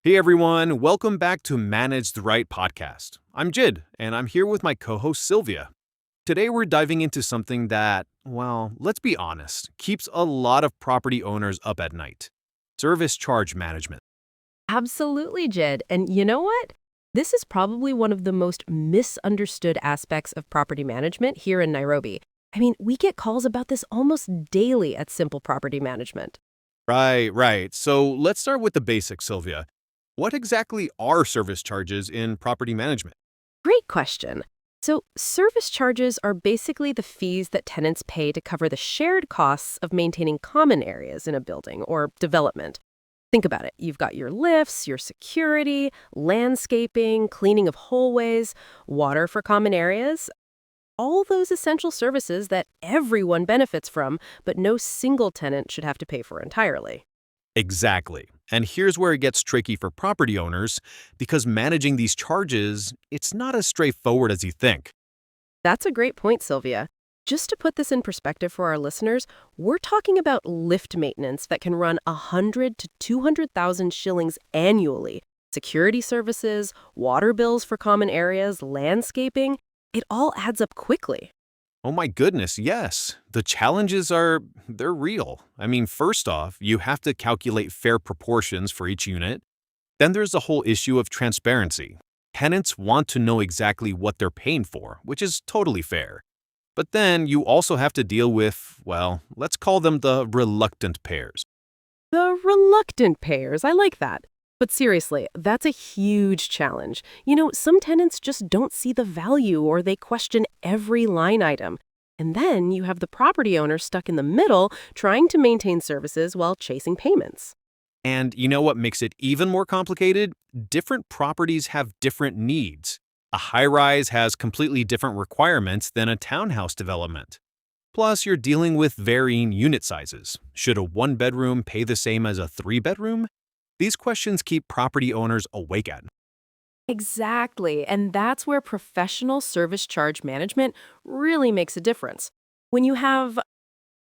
Hey everyone, welcome back to Manage the Right podcast. I'm Jid, and I'm here with my co host Sylvia. Today we're diving into something that, well, let's be honest, keeps a lot of property owners up at night: service charge management. Absolutely, Jed. And you know what? This is probably one of the most misunderstood aspects of property management here in Nairobi. I mean, we get calls about this almost daily at Simple Property Management. Right. So let's start with the basics, Sylvia. What exactly are service charges in property management? Great question. So, service charges are basically the fees that tenants pay to cover the shared costs of maintaining common areas in a building or development. Think about it. You've got your lifts, your security, landscaping, cleaning of hallways, water for common areas, all those essential services that everyone benefits from, but no single tenant should have to pay for entirely. Exactly. And here's where it gets tricky for property owners because managing these charges, it's not as straightforward as you think. That's a great point, Sylvia. Just to put this in perspective for our listeners, we're talking about lift maintenance that can run 100 to 200,000 shillings annually. Security services, water bills for common areas, landscaping, it all adds up quickly. Oh my goodness, yes. The challenges they're real. I mean, first off, you have to calculate fair proportions for each unit. Then there's the whole issue of transparency. Tenants want to know exactly what they're paying for, which is totally fair. But then you also have to deal with, well, let's call them the reluctant payers. The reluctant payers, I like that. But seriously, that's a huge challenge. Some tenants just don't see the value or they question every line item. And then you have the property owner stuck in the middle trying to maintain services while chasing payments. And you know what makes it even more complicated? Different properties have different needs. A high rise has completely different requirements than a townhouse development. Plus, you're dealing with varying unit sizes. Should a one bedroom pay the same as a three bedroom? These questions keep property owners awake at night. Exactly. And that's where professional service charge management really makes a difference. When you have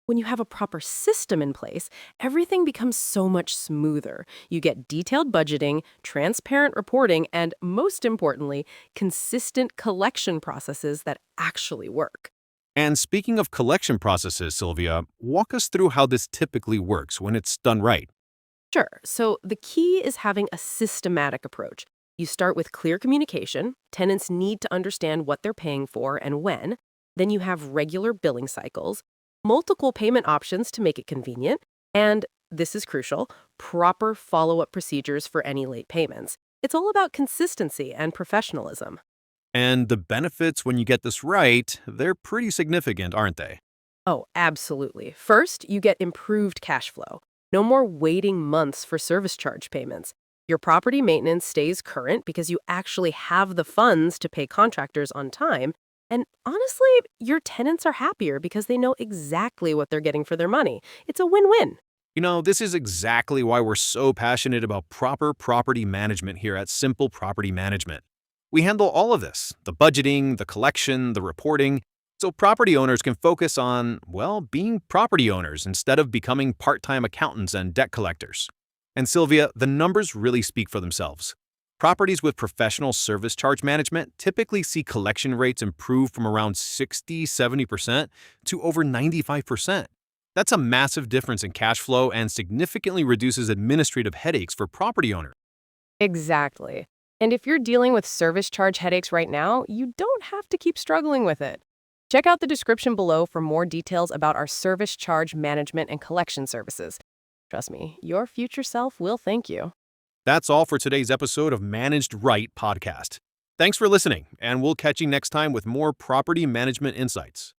when you have a proper system in place, everything becomes so much smoother. You get detailed budgeting, transparent reporting, and most importantly, consistent collection processes that actually work. And speaking of collection processes, Sylvia, walk us through how this typically works when it's done right. Sure. So the key is having a systematic approach. You start with clear communication. Tenants need to understand what they're paying for and when. Then you have regular billing cycles, multiple payment options to make it convenient, and this is crucial, proper follow up procedures for any late payments. It's all about consistency and professionalism. And the benefits when you get this right, they're pretty significant, aren't they? Oh, absolutely. First, you get improved cash flow. No more waiting months for service charge payments. Your property maintenance stays current because you actually have the funds to pay contractors on time. And honestly, your tenants are happier because they know exactly what they're getting for their money. It's a win win. This is exactly why we're so passionate about proper property management here at Simple Property Management. We handle all of this: the budgeting, the collection, the reporting, so property owners can focus on, well, being property owners instead of becoming part time accountants and debt collectors. And Sylvia, the numbers really speak for themselves. Properties with professional service charge management typically see collection rates improve from around 60–70% to over 95%. That's a massive difference in cash flow and significantly reduces administrative headaches for property owners. Exactly. And if you're dealing with service charge headaches right now, you don't have to keep struggling with it. Check out the description below for more details about our service charge management and collection services. Trust me, your future self will thank you. That's all for today's episode of Managed Right podcast. Thanks for listening, and we'll catch you next time with more property management insights.